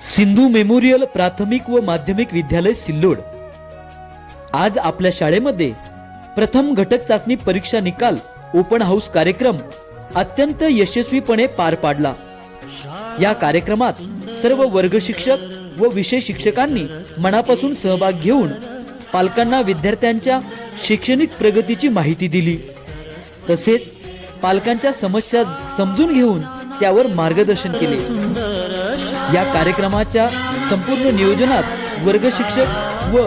Sindhu memorial प्राथमिक व माध्यमिक विद्यालय सिल्लोड आज आपल्या शाळेमध्ये प्रथम घटक चाचणी परीक्षा निकाल ओपन हाऊस कार्यक्रम अत्यंत यशस्वीपणे पार पाडला। या कार्यक्रमात सर्व वर्ग शिक्षक व विषय शिक्षकांनी मनापासून सहभाग घेऊन पालकांना विद्यार्थ्यांच्या शैक्षणिक प्रगतीची माहिती दिली। तसेच पालकांच्या समस्या समजून घेऊन त्यावर मार्गदर्शन केले। या कार्यक्रमाच्या संपूर्ण नियोजनात वर्ग शिक्षक व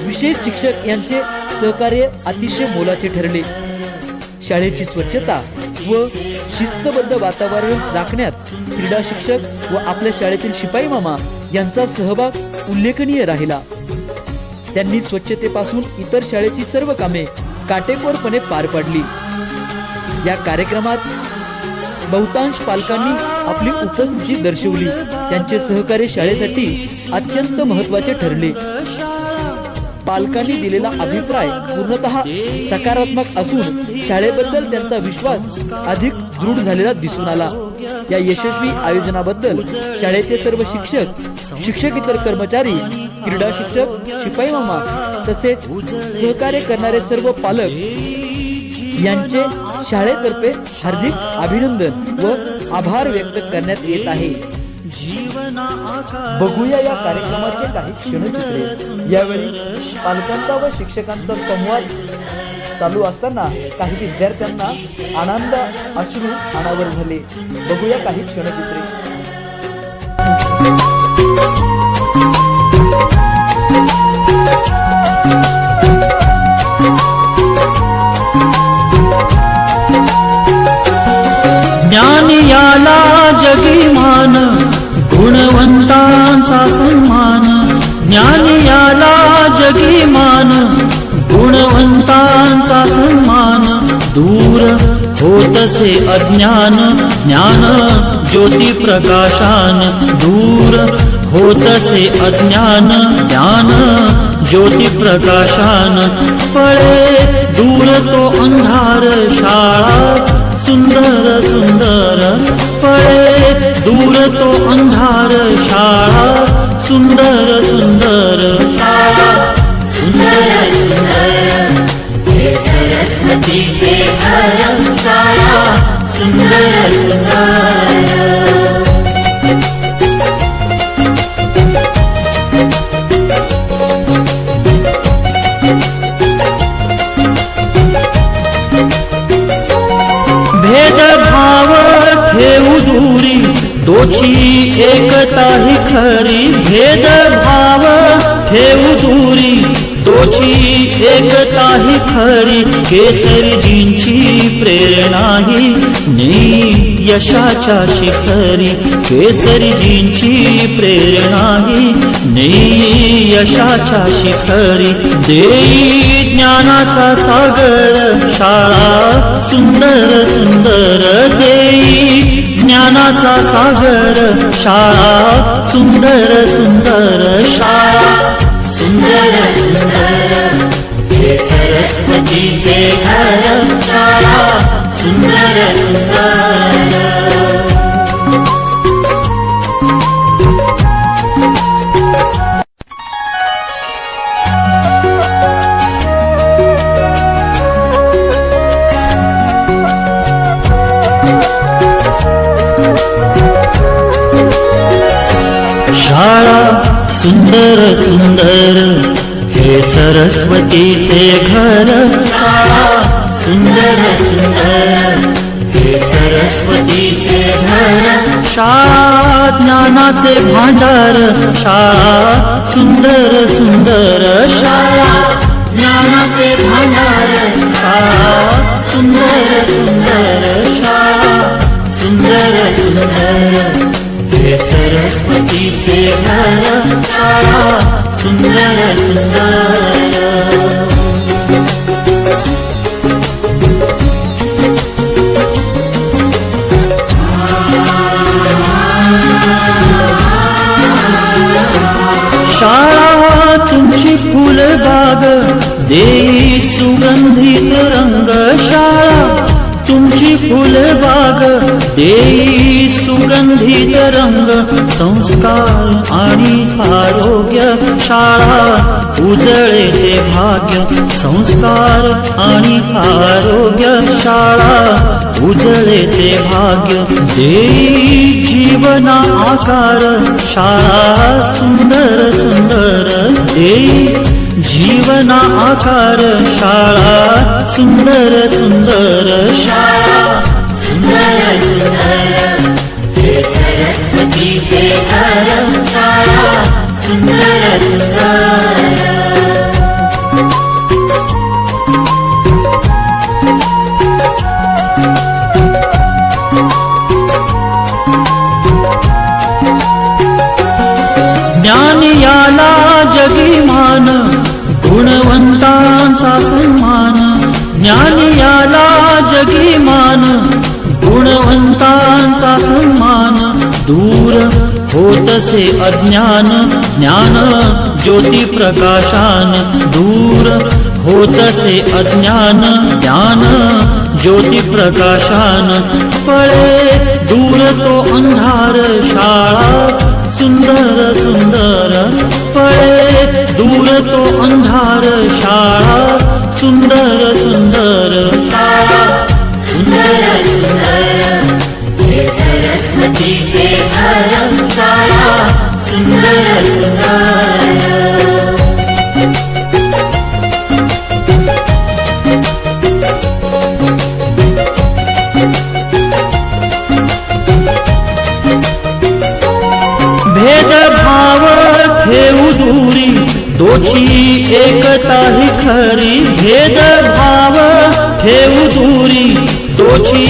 विशेष शिक्षक यांचे सहकार्य अतिशय मोलाचे ठरले। शाळेची स्वच्छता व शिस्तबद्ध वातावरण राखण्यात क्रीडा शिक्षक व आपल्या शाळेतील शिपाई मामा यांचा सहभाग उल्लेखनीय राहिला। त्यांनी स्वच्छतेपासून इतर शाळेची सर्व कामे काटेकोरपणे पार पाडली। या कार्यक्रमात बहुतांश पालकांनी आपली उपस्थिती दर्शवली। त्यांचे सहकार्य शाळेसाठी अत्यंत महत्त्वाचे ठरले। पालकांनी दिलेला अभिप्राय पूर्णतः सकारात्मक असून शाळेबद्दल त्यांचा विश्वास अधिक दृढ झालेला दिसून आला। या यशस्वी आयोजनाबद्दल शाळेचे सर्व शिक्षक, शिक्षकेतर कर्मचारी, क्रीडा शिक्षक, शिपाई मामा तसेच सहकार्य करणारे सर्व पालक यांचे शाळेतर्फे हार्दिक अभिनंदन व आभार व्यक्त करण्यात येत आहे। बघूया या कार्यक्रमाचे काही क्षणचित्रे। यावेळी पालकांचा व शिक्षकांचा संवाद चालू असताना काही विद्यार्थ्यांना आनंद अश्रू अनावर झाले। बघूया काही क्षणचित्रे। ज्ञान याला जगीमान, गुणवंतांचा सन्मान। ज्ञान याला जगीमान, गुणवंतांचा सन्मान। दूर होतसे अज्ञान, ज्ञान ज्योती प्रकाशान। दूर होतसे अज्ञान, ज्ञान ज्योती प्रकाशान। पळे दूर तो अंधार, शाळा सुंदर सुंदर। पळे दूर तो अंधार, शाळा सुंदर सुंदर। शाळा सुंदर सुंदर, हे सरस्वतीचे घर। शाळा सुंदर सुंदर। भेदभाव ठेवू दूरी, तोची एकता ही खरी। भेदभाव ठेवू दूरी, तोची एकता ही खरी। केसरीजींची प्रेरणा ही नेई यशाच्या शिखरी। केसरीजींची प्रेरणा ही नेई यशाच्या शिखरी। देई ज्ञानाचा सागर, शाळा सुंदर सुंदर। देई ज्ञानाचा सागर, शाळा सुंदर सुंदर। शाळा सुंदर सुंदर, हे सरस्वतीचे घर। शाळा सुंदर सुंदर। शाळा सुंदर सुंदर, हे सरस्वतीचे घर। शाळा सुंदर सुंदर, हे सरस्वतीचे घर। शाळा ज्ञानाचे भांडार, शाळा सुंदर सुंदर। शाळा ज्ञानाचे भांडार, शाळा सुंदर सुंदर। शाळा सुंदर सुंदर, हे सरस्वतीचे घर। शाळा सुंदर सुंदर। शाळा तुमची फुलबाग, देई सुगंधित रंग। शाळा तुमची फुलबाग देई सुगंधित रंग संस्कार आणि आरोग्य शाळा उजळे ते भाग्य संस्कार आणि आरोग्य शाळा उजळे ते भाग्य देई जीवना आकार शाळा सुंदर सुंदर देई जीवना आकार शाळा सुंदर सुंदर शाळा सुंदर सुंदर हे सरस्वतीचे घर शाळा सुंदर सुंदर ज्ञान याला जगीमान गुणवंतांचा सन्मान ज्ञान याला जगीमान गुणवंतांचा सन्मान दूर होतसे अज्ञान ज्ञान ज्योती प्रकाशान दूर होतसे अज्ञान ज्ञान ज्योती प्रकाशान पळे दूर तो अंधार शाळा सुंदर सुंदर पळे दूर तो अंधार शाळा सुंदर सुंदर शाळा सुंदर सुंदर हे सरस्वतीचे घर शाळा सुंदर सुंदर भेदभाव ठेवू दूरी दोषी एकता ही खरी भेदभाव ठेवू दूरी दोषी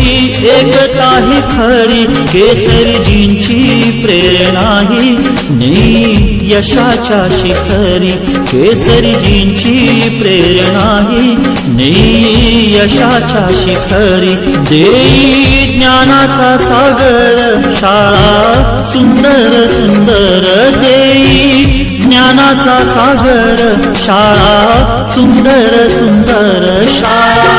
एकता ही खरी केसरीजींची प्रेरणा ही नेई यशाच्या शिखरी केसरीजींची प्रेरणा ही नेई यशाच्या शिखरी देई ज्ञानाचा सागर शाळा सुंदर सुंदर देई ज्ञानाचा सागर शाळा सुंदर सुंदर शाळा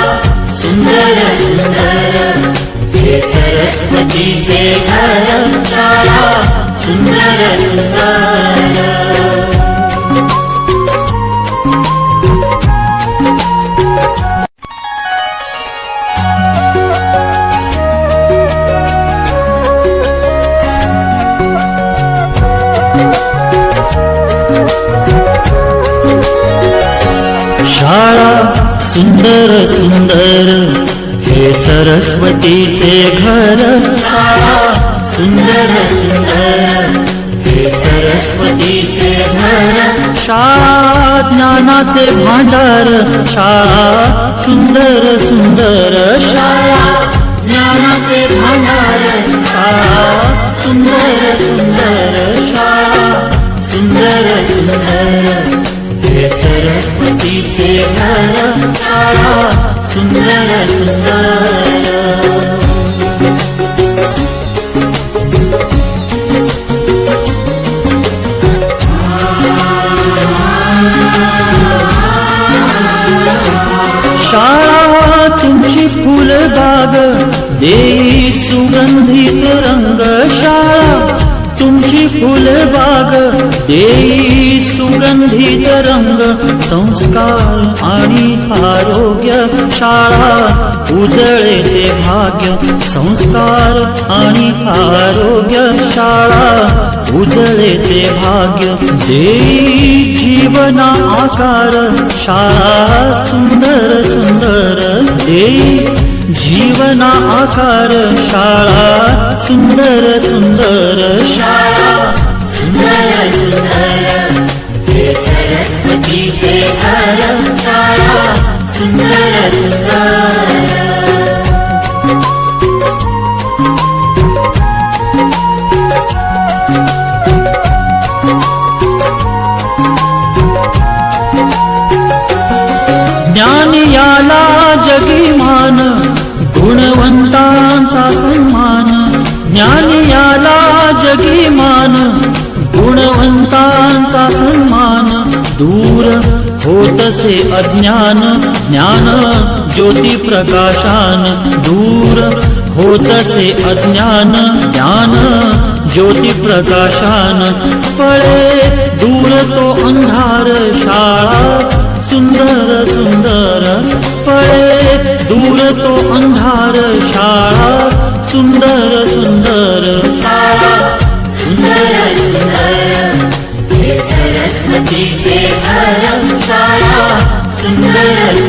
सुंदर सुंदर हे सरस्वतीचे घर शाळा सुंदर सुंदर शाळा सुंदर सुंदर हे सरस्वतीचे घर शाळा सुंदर सुंदर हे सरस्वतीचे घर शाळा ज्ञानाचे भांडार शाळा सुंदर सुंदर शाळा ज्ञानाचे भांडार शाळा सुंदर सुंदर शाळा सुंदर सुंदर हे सरस्वतीचे घर शाळा सुंदर सुंदर शाळा तुमची फुलबाग देई सुगंधित रंग शाळा तुमची फुलबाग देई सुगंधित रंग संस्कार आणि आरोग्य शाळा उजळे ते भाग्य संस्कार आणि आरोग्य शाळा उजळे ते भाग्य देई जीवना आकार शाळा सुंदर सुंदर देई जीवना आकार शाळा सुंदर सुंदर शाळा सुंदर सुंदर हे सरस्वतीचे घर शाळा सुंदर सुंदर ज्ञान याला जगीमान गुणवंतांचा सन्मान ज्ञान याला जगीमान गुणवंतांचा सन्मान दूर होत होतसे अज्ञान ज्ञान ज्योती प्रकाशान दूर होतसे अज्ञान ज्ञान ज्योती प्रकाशान पळे दूर तो अंधार शाळा सुंदर सुंदर पळे दूर तो अंधार शाळा सुंदर सुंदर शाळा सुंदर सुंदर हे सरस्वतीचे घर शाळा सुंदर